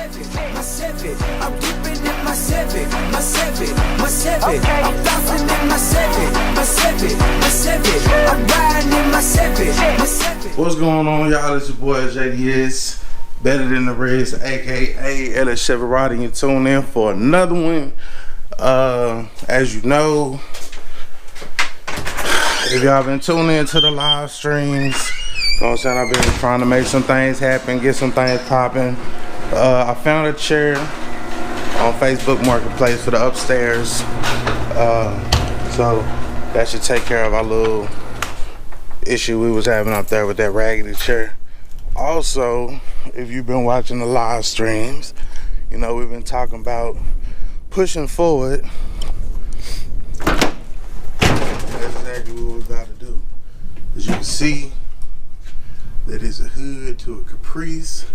I'm dipping in my Civic. I'm bouncing in my Civic. I'm riding in my Civic. What's going on, y'all? It's your boy JDS, better than the rest, aka LS Cheverati, and tune in for another one. As you know, if y'all been tuning into the live streams, you know what I'm saying, I've been trying to make some things happen, get some things popping. I found a chair on Facebook Marketplace for the upstairs, so that should take care of our little issue we was having up there with that raggedy chair. Also, if you've been watching the live streams, you know we've been talking about pushing forward. That's exactly what we're about to do. As you can see, that is a hood to a Caprice.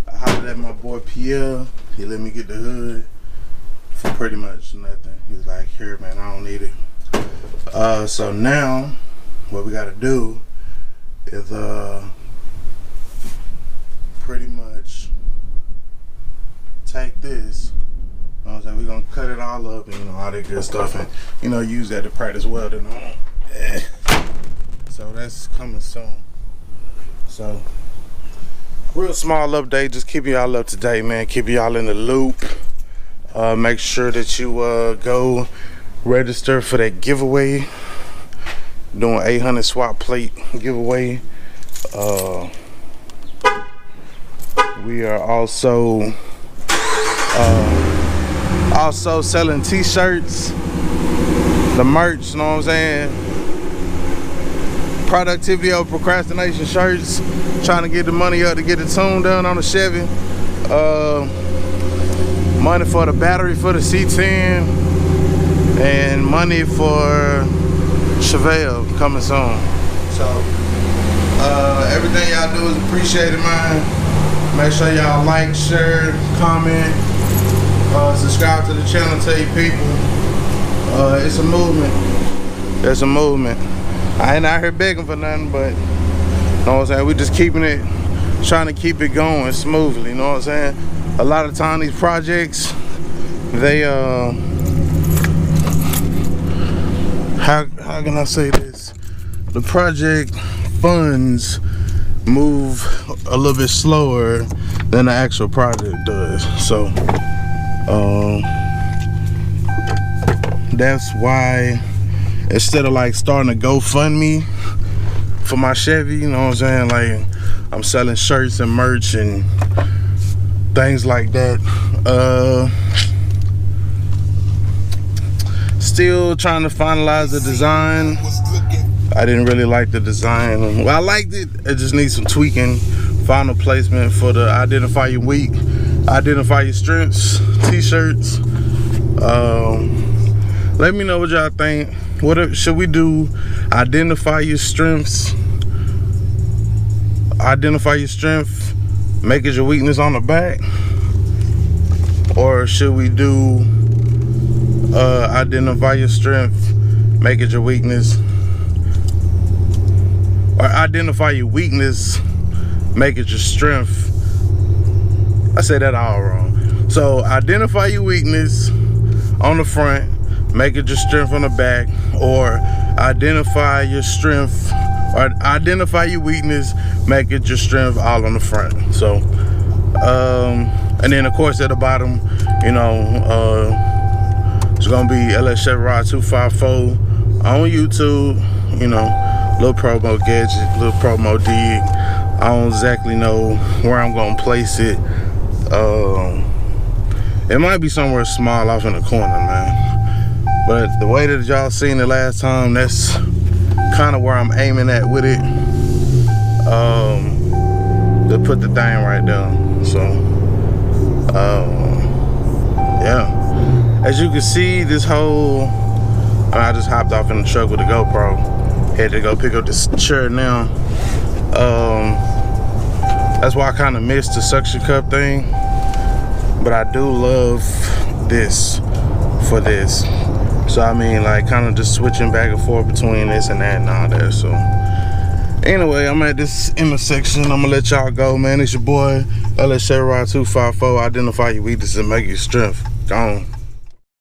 I hollered at my boy Pierre. He let me get the hood for pretty much nothing. He's like, here man, I don't need it. So now what we gotta do is pretty much take this, you know what I'm saying, we're gonna cut it all up and all that good stuff, and use that to practice welding on. So that's coming soon. So real small update, just keep y'all up to date, man. Keep y'all in the loop. Make sure that you go register for that giveaway. Doing 800 swap plate giveaway. We are also selling t-shirts, the merch, you know what I'm saying? Productivity over procrastination shirts. Trying to get the money up to get the tune done on the Chevy. Money for the battery for the C10, and money for Chevelle coming soon. So everything y'all do is appreciated, man. Make sure y'all like, share, comment, subscribe to the channel, tell your people. It's a movement. It's a movement. I ain't out here begging for nothing, but you know what I'm saying, we just keeping it, trying to keep it going smoothly, you know what I'm saying? A lot of time these projects, they how can I say this? The project funds move a little bit slower than the actual project does. So that's why instead of like starting a GoFundMe for my Chevy, you know what I'm saying, like I'm selling shirts and merch and things like that. Still trying to finalize the design. I didn't really like the design. Well, I liked it, it just needs some tweaking. Final placement for the Identify Your Weak, Identify Your Strengths t-shirts. Let me know what y'all think. What should we do? Identify your strengths. Identify your strength, make it your weakness on the back. Or should we do identify your strength, make it your weakness? Or identify your weakness, make it your strength. I said that all wrong. So identify your weakness on the front, make it your strength on the back. Or identify your strength, or identify your weakness, make it your strength all on the front. So and then of course at the bottom, it's gonna be LS Cheverati 254 on YouTube. Little promo gadget, little promo dig. I don't exactly know where I'm gonna place it. It might be somewhere small off in the corner, man. But the way that y'all seen it last time, that's kind of where I'm aiming at with it. To put the thing right there. So, yeah. As you can see, this whole, I just hopped off in the truck with the GoPro. Had to go pick up this chair now. That's why I kind of missed the suction cup thing. But I do love this for this. So I mean, like kind of just switching back and forth between this and that and all that. So Anyway, I'm at this intersection. I'm gonna let y'all go, man. It's your boy, LSJ Ride 254. Identify your weaknesses and make your strength. Gone.